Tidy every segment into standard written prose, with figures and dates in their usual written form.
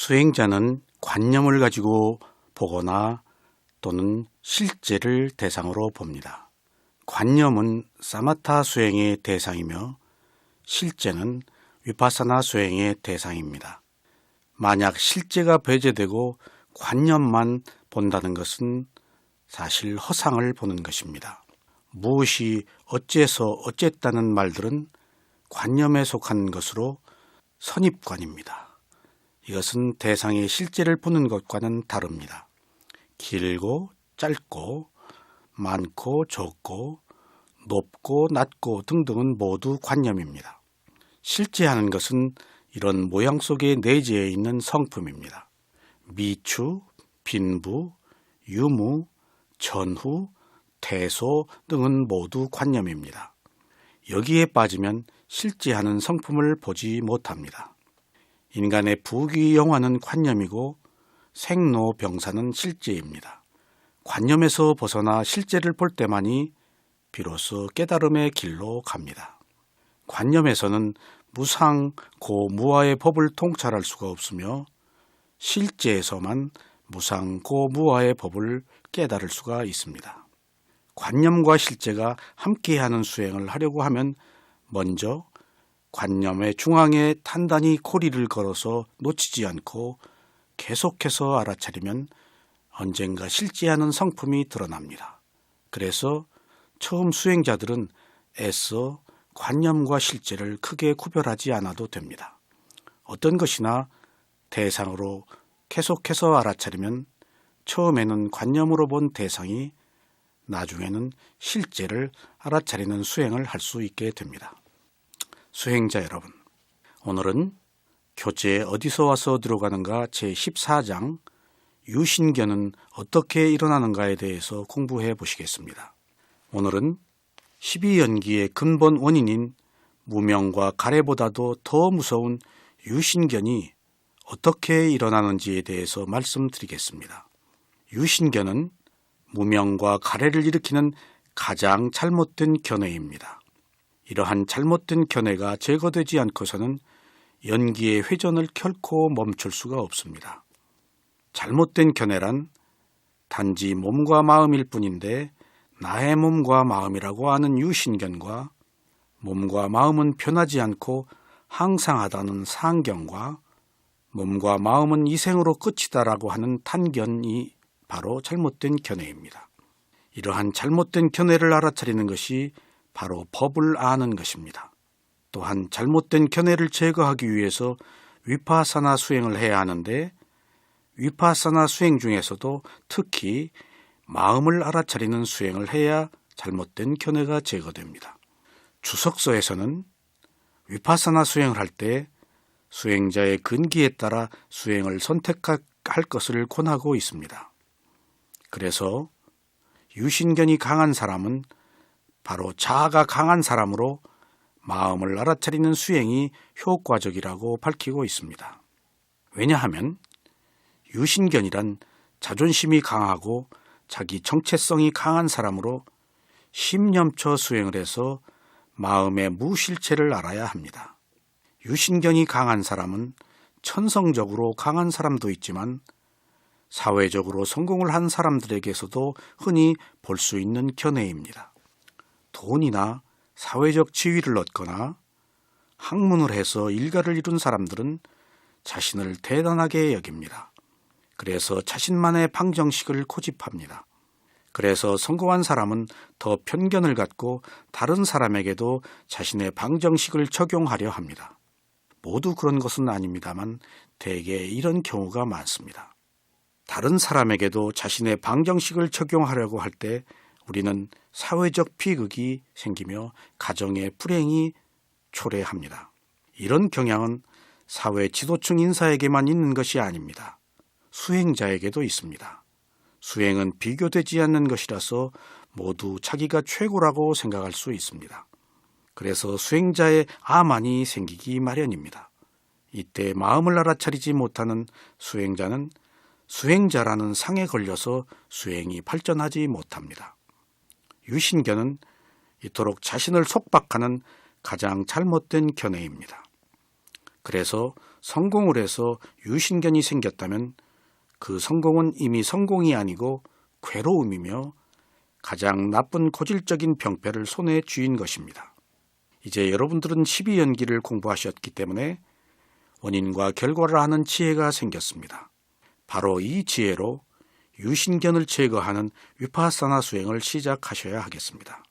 수행자는 관념을 가지고 보거나 또는 실제를 대상으로 봅니다. 관념은 사마타 수행의 대상이며 실제는 위파사나 수행의 대상입니다. 만약 실제가 배제되고 관념만 본다는 것은 사실 허상을 보는 것입니다. 무엇이 어째서 어쨌다는 말들은 관념에 속한 것으로 선입관입니다. 이것은 대상의 실제를 보는 것과는 다릅니다. 길고 짧고 많고 적고 높고 낮고 등등은 모두 관념입니다. 실제하는 것은 이런 모양 속에 내재해 있는 성품입니다. 미추, 빈부, 유무, 전후, 태소 등은 모두 관념입니다. 여기에 빠지면 실제하는 성품을 보지 못합니다. 인간의 부귀영화는 관념이고 생로병사는 실제입니다. 관념에서 벗어나 실제를 볼 때만이 비로소 깨달음의 길로 갑니다. 관념에서는 무상고무아의 법을 통찰할 수가 없으며 실제에서만 무상고무아의 법을 깨달을 수가 있습니다. 관념과 실제가 함께하는 수행을 하려고 하면 먼저 관념의 중앙에 단단히 고리를 걸어서 놓치지 않고 계속해서 알아차리면 언젠가 실제하는 성품이 드러납니다. 그래서 처음 수행자들은 애써 관념과 실제를 크게 구별하지 않아도 됩니다. 어떤 것이나 대상으로 계속해서 알아차리면 처음에는 관념으로 본 대상이 나중에는 실제를 알아차리는 수행을 할 수 있게 됩니다. 수행자 여러분, 오늘은 교재에 어디서 와서 들어가는가 제14장 유신견은 어떻게 일어나는가에 대해서 공부해 보시겠습니다. 오늘은 12연기의 근본 원인인 무명과 가래보다도 더 무서운 유신견이 어떻게 일어나는지에 대해서 말씀드리겠습니다. 유신견은 무명과 가래를 일으키는 가장 잘못된 견해입니다. 이러한 잘못된 견해가 제거되지 않고서는 연기의 회전을 결코 멈출 수가 없습니다. 잘못된 견해란 단지 몸과 마음일 뿐인데 나의 몸과 마음이라고 하는 유신견과 몸과 마음은 변하지 않고 항상하다는 상견과 몸과 마음은 이생으로 끝이다라고 하는 탄견이 바로 잘못된 견해입니다. 이러한 잘못된 견해를 알아차리는 것이 바로 법을 아는 것입니다. 또한 잘못된 견해를 제거하기 위해서 위파사나 수행을 해야 하는데 위파사나 수행 중에서도 특히 마음을 알아차리는 수행을 해야 잘못된 견해가 제거됩니다. 주석서에서는 위파사나 수행을 할 때 수행자의 근기에 따라 수행을 선택할 것을 권하고 있습니다. 그래서 유신견이 강한 사람은 바로 자아가 강한 사람으로 마음을 알아차리는 수행이 효과적이라고 밝히고 있습니다. 왜냐하면 유신견이란 자존심이 강하고 자기 정체성이 강한 사람으로 심념처 수행을 해서 마음의 무실체를 알아야 합니다. 유신견이 강한 사람은 천성적으로 강한 사람도 있지만 사회적으로 성공을 한 사람들에게서도 흔히 볼 수 있는 견해입니다. 돈이나 사회적 지위를 얻거나 학문을 해서 일가를 이룬 사람들은 자신을 대단하게 여깁니다. 그래서 자신만의 방정식을 고집합니다. 그래서 성공한 사람은 더 편견을 갖고 다른 사람에게도 자신의 방정식을 적용하려 합니다. 모두 그런 것은 아닙니다만 대개 이런 경우가 많습니다. 다른 사람에게도 자신의 방정식을 적용하려고 할 때 우리는 사회적 비극이 생기며 가정의 불행이 초래합니다. 이런 경향은 사회 지도층 인사에게만 있는 것이 아닙니다. 수행자에게도 있습니다. 수행은 비교되지 않는 것이라서 모두 자기가 최고라고 생각할 수 있습니다. 그래서 수행자의 아만이 생기기 마련입니다. 이때 마음을 알아차리지 못하는 수행자는 수행자라는 상에 걸려서 수행이 발전하지 못합니다. 유신견은 이토록 자신을 속박하는 가장 잘못된 견해입니다. 그래서 성공을 해서 유신견이 생겼다면 그 성공은 이미 성공이 아니고 괴로움이며 가장 나쁜 고질적인 병폐를 손에 쥐인 것입니다. 이제 여러분들은 12연기를 공부하셨기 때문에 원인과 결과를 아는 지혜가 생겼습니다. 바로 이 지혜로 유신견을 제거하는 위파사나 수행을 시작하셔야 하겠습니다.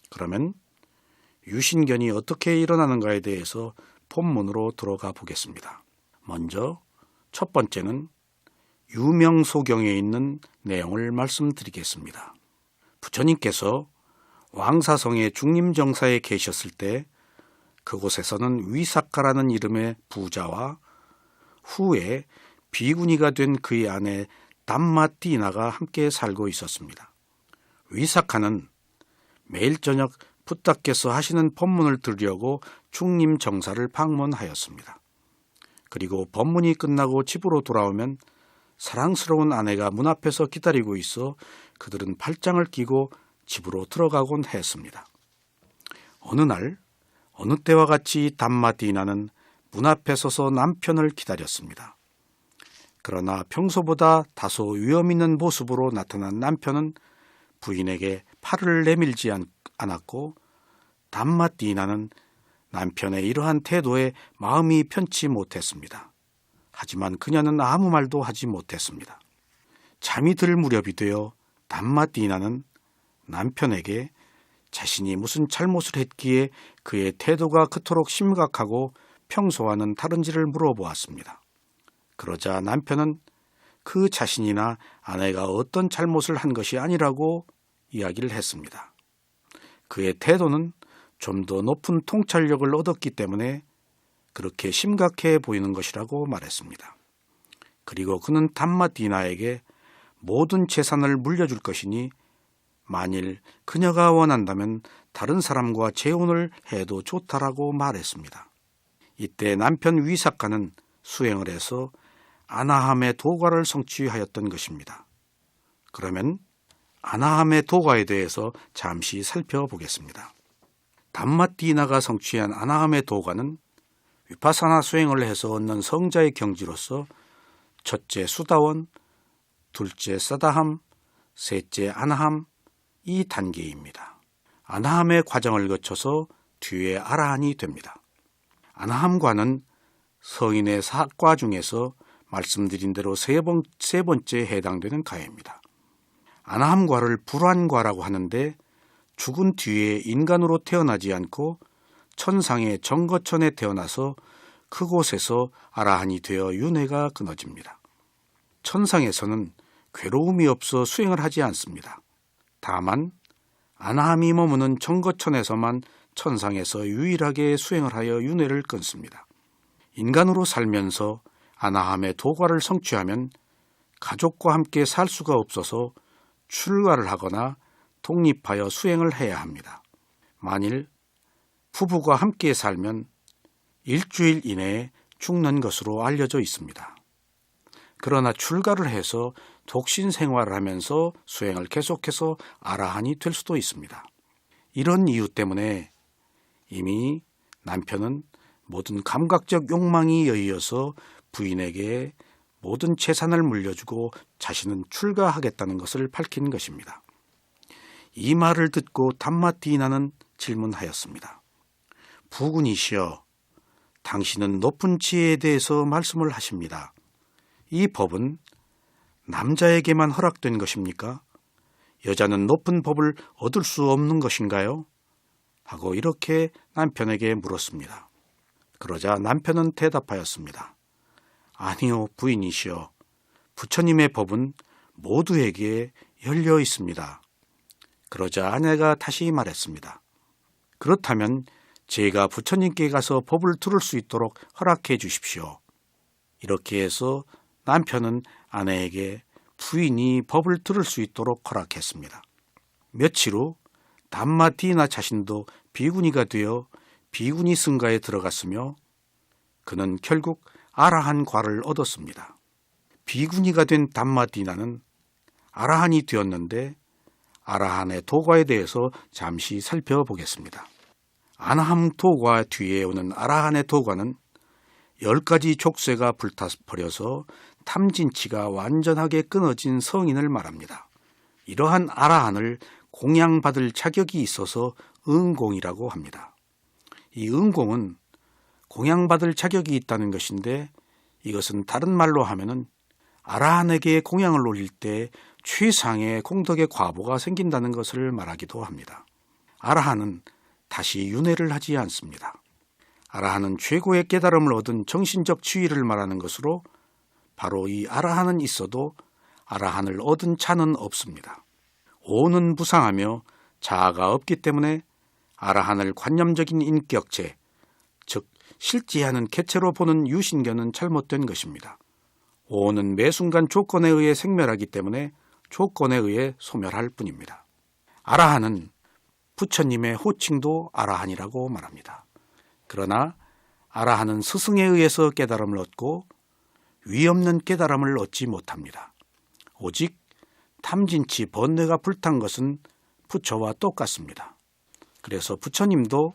그러면 유신견이 어떻게 일어나는가에 대해서 본문으로 들어가 보겠습니다. 먼저 첫 번째는 유명소경에 있는 내용을 말씀드리겠습니다. 부처님께서 왕사성의 중림정사에 계셨을 때 그곳에서는 위삭가라는 이름의 부자와 후에 비구니가 된 그의 아내 담마띠나가 함께 살고 있었습니다. 위삭가는 매일 저녁 붓다께서 하시는 법문을 들으려고 중림정사를 방문하였습니다. 그리고 법문이 끝나고 집으로 돌아오면 사랑스러운 아내가 문 앞에서 기다리고 있어 그들은 팔짱을 끼고 집으로 들어가곤 했습니다. 어느 날 어느 때와 같이 담마띠나는 문 앞에 서서 남편을 기다렸습니다. 그러나 평소보다 다소 위험 있는 모습으로 나타난 남편은 부인에게 팔을 내밀지 않았고 담마띠나는 남편의 이러한 태도에 마음이 편치 못했습니다. 하지만 그녀는 아무 말도 하지 못했습니다. 잠이 들 무렵이 되어 담마띠나는 남편에게 자신이 무슨 잘못을 했기에 그의 태도가 그토록 심각하고 평소와는 다른지를 물어보았습니다. 그러자 남편은 그 자신이나 아내가 어떤 잘못을 한 것이 아니라고 이야기를 했습니다. 그의 태도는 좀 더 높은 통찰력을 얻었기 때문에 그렇게 심각해 보이는 것이라고 말했습니다. 그리고 그는 담마띠나에게 모든 재산을 물려줄 것이니 만일 그녀가 원한다면 다른 사람과 재혼을 해도 좋다라고 말했습니다. 이때 남편 위삭가는 수행을 해서 아나함의 도과를 성취하였던 것입니다. 그러면 아나함의 도과에 대해서 잠시 살펴보겠습니다. 담마띠나가 성취한 아나함의 도과는 위파사나 수행을 해서 얻는 성자의 경지로서 첫째 수다원, 둘째 사다함, 셋째 아나함, 이 단계입니다. 아나함의 과정을 거쳐서 뒤에 아라한이 됩니다. 아나함과는 서인의 사과 중에서 말씀드린 대로 세 번째에 해당되는 가입니다. 아나함과를 불환과라고 하는데 죽은 뒤에 인간으로 태어나지 않고 천상의 정거천에 태어나서 그곳에서 아라한이 되어 윤회가 끊어집니다. 천상에서는 괴로움이 없어 수행을 하지 않습니다. 다만 아나함이 머무는 정거천에서만 천상에서 유일하게 수행을 하여 윤회를 끊습니다. 인간으로 살면서 아나함의 도과를 성취하면 가족과 함께 살 수가 없어서 출가를 하거나 독립하여 수행을 해야 합니다. 만일 부부가 함께 살면 일주일 이내에 죽는 것으로 알려져 있습니다. 그러나 출가를 해서 독신 생활을 하면서 수행을 계속해서 아라한이 될 수도 있습니다. 이런 이유 때문에 이미 남편은 모든 감각적 욕망이 여의어서 부인에게 모든 재산을 물려주고 자신은 출가하겠다는 것을 밝힌 것입니다. 이 말을 듣고 담마띠나는 질문하였습니다. 부군이시여, 당신은 높은 지혜에 대해서 말씀을 하십니다. 이 법은 남자에게만 허락된 것입니까? 여자는 높은 법을 얻을 수 없는 것인가요? 하고 이렇게 남편에게 물었습니다. 그러자 남편은 대답하였습니다. 아니요, 부인이시여. 부처님의 법은 모두에게 열려 있습니다. 그러자 아내가 다시 말했습니다. 그렇다면 제가 부처님께 가서 법을 들을 수 있도록 허락해 주십시오. 이렇게 해서 남편은 아내에게 부인이 법을 들을 수 있도록 허락했습니다. 며칠 후 담마띠나 자신도 비구니가 되어 비구니 승가에 들어갔으며 그는 결국 아라한 과를 얻었습니다. 비구니가 된 담마띠나는 아라한이 되었는데 아라한의 도과에 대해서 잠시 살펴보겠습니다. 아나함 도과 뒤에 오는 아라한의 도과는 10가지 족쇄가 불타버려서 탐진치가 완전하게 끊어진 성인을 말합니다. 이러한 아라한을 공양받을 자격이 있어서 응공이라고 합니다. 이 응공은 공양받을 자격이 있다는 것인데, 이것은 다른 말로 하면은 아라한에게 공양을 올릴 때 최상의 공덕의 과보가 생긴다는 것을 말하기도 합니다. 아라한은 다시 윤회를 하지 않습니다. 아라한은 최고의 깨달음을 얻은 정신적 지위를 말하는 것으로, 바로 이 아라한은 있어도 아라한을 얻은 차는 없습니다. 오는 무상하며 자아가 없기 때문에 아라한을 관념적인 인격체, 즉 실지하는 개체로 보는 유신견은 잘못된 것입니다. 오는 매 순간 조건에 의해 생멸하기 때문에 조건에 의해 소멸할 뿐입니다. 아라한은 부처님의 호칭도 아라한이라고 말합니다. 그러나 아라한은 스승에 의해서 깨달음을 얻고 위없는 깨달음을 얻지 못합니다. 오직 탐진치 번뇌가 불탄 것은 부처와 똑같습니다. 그래서 부처님도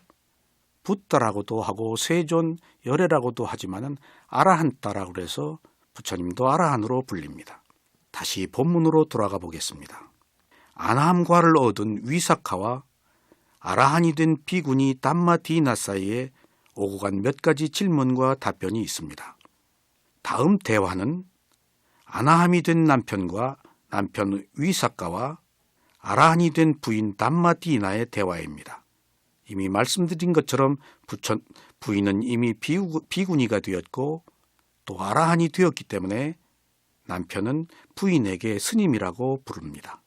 붓다라고도 하고 세존, 열애라고도 하지만은 아라한따라고 해서 부처님도 아라한으로 불립니다. 다시 본문으로 돌아가 보겠습니다. 아나함과를 얻은 위사카와 아라한이 된 비구니 담마디나 사이에 오고 간 몇 가지 질문과 답변이 있습니다. 다음 대화는 아나함이 된 남편과 남편 위사카와 아라한이 된 부인 담마디나의 대화입니다. 이미 말씀드린 것처럼 부인은 이미 비구니가 되었고 또 아라한이 되었기 때문에 남편은 부인에게 스님이라고 부릅니다.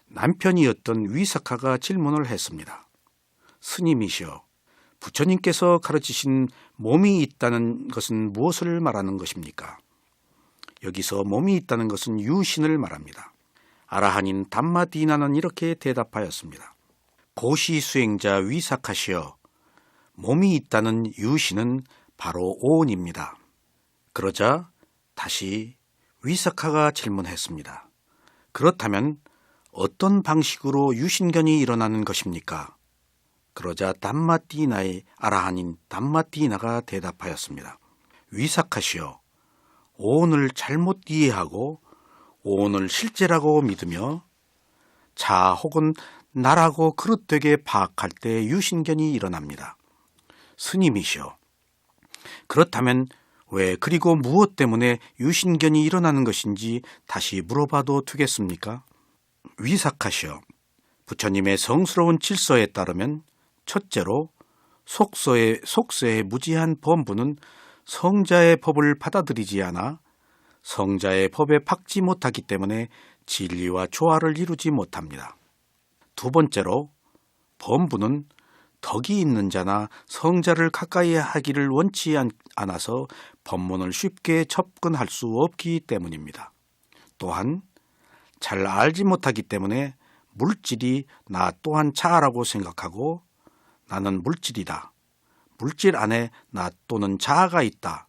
남편이었던 위사카가 질문을 했습니다. 스님이시여, 부처님께서 가르치신 몸이 있다는 것은 무엇을 말하는 것입니까? 여기서 몸이 있다는 것은 유신을 말합니다. 아라한인 담마디나는 이렇게 대답하였습니다. 고시 수행자 위사카시여, 몸이 있다는 유신은 바로 오온입니다. 그러자 다시 위사카가 질문했습니다. 그렇다면 어떤 방식으로 유신견이 일어나는 것입니까? 그러자 담마디나의 아라한인 담마디나가 대답하였습니다. 위사카시여, 오온을 잘못 이해하고 오온을 실제라고 믿으며 자 혹은 나라고 그릇되게 파악할 때 유신견이 일어납니다. 스님이시여, 그렇다면 왜 그리고 무엇 때문에 유신견이 일어나는 것인지 다시 물어봐도 되겠습니까? 위사카시여, 부처님의 성스러운 질서에 따르면 첫째로 속세의 무지한 범부는 성자의 법을 받아들이지 않아 성자의 법에 박지 못하기 때문에 진리와 조화를 이루지 못합니다. 두 번째로 범부는 덕이 있는 자나 성자를 가까이 하기를 원치 않아서 법문을 쉽게 접근할 수 없기 때문입니다. 또한 잘 알지 못하기 때문에 물질이 나 또한 자아라고 생각하고 나는 물질이다. 물질 안에 나 또는 자아가 있다.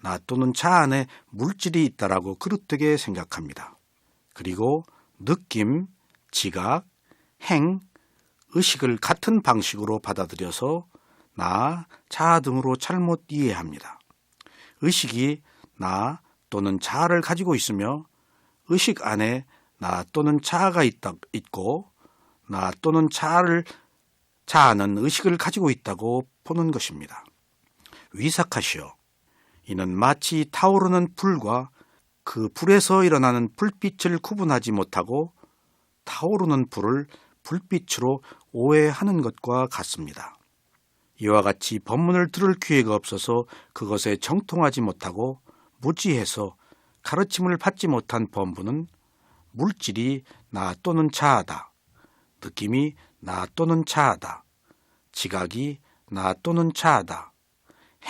나 또는 자아 안에 물질이 있다라고 그릇되게 생각합니다. 그리고 느낌, 지각, 행, 의식을 같은 방식으로 받아들여서 나, 자아 등으로 잘못 이해합니다. 의식이 나 또는 자아를 가지고 있으며 의식 안에 나 또는 자아가 있고 나 또는 자아는 의식을 가지고 있다고 보는 것입니다. 위사카시여, 이는 마치 타오르는 불과 그 불에서 일어나는 불빛을 구분하지 못하고 타오르는 불을 불빛으로 오해하는 것과 같습니다. 이와 같이 법문을 들을 기회가 없어서 그것에 정통하지 못하고 무지해서 가르침을 받지 못한 범부는 물질이 나 또는 자아다. 느낌이 나 또는 자아다. 지각이 나 또는 자아다.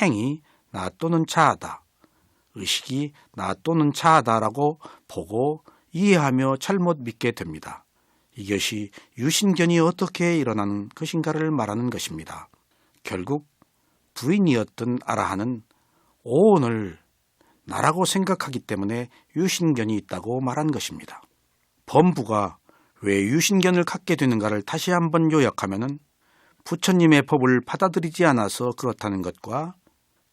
행이 나 또는 자아다. 의식이 나 또는 자아다라고 보고 이해하며 잘못 믿게 됩니다. 이것이 유신견이 어떻게 일어나는 것인가를 말하는 것입니다. 결국 부인이었던 아라한은 오온을 나라고 생각하기 때문에 유신견이 있다고 말한 것입니다. 범부가 왜 유신견을 갖게 되는가를 다시 한번 요약하면은 부처님의 법을 받아들이지 않아서 그렇다는 것과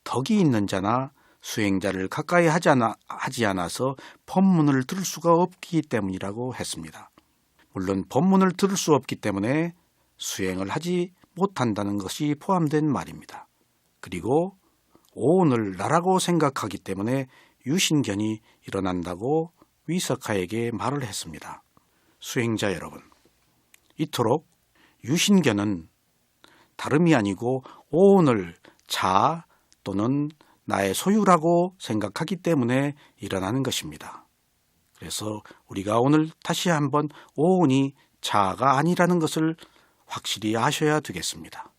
덕이 있는 자나 수행자를 가까이 하지 않아서 법문을 들을 수가 없기 때문이라고 했습니다. 물론 법문을 들을 수 없기 때문에 수행을 하지 못한다는 것이 포함된 말입니다. 그리고 오온을 나라고 생각하기 때문에 유신견이 일어난다고 위석하에게 말을 했습니다. 수행자 여러분, 이토록 유신견은 다름이 아니고 오온을 자 또는 나의 소유라고 생각하기 때문에 일어나는 것입니다. 그래서 우리가 오늘 다시 한번 오온이 자아가 아니라는 것을 확실히 아셔야 되겠습니다.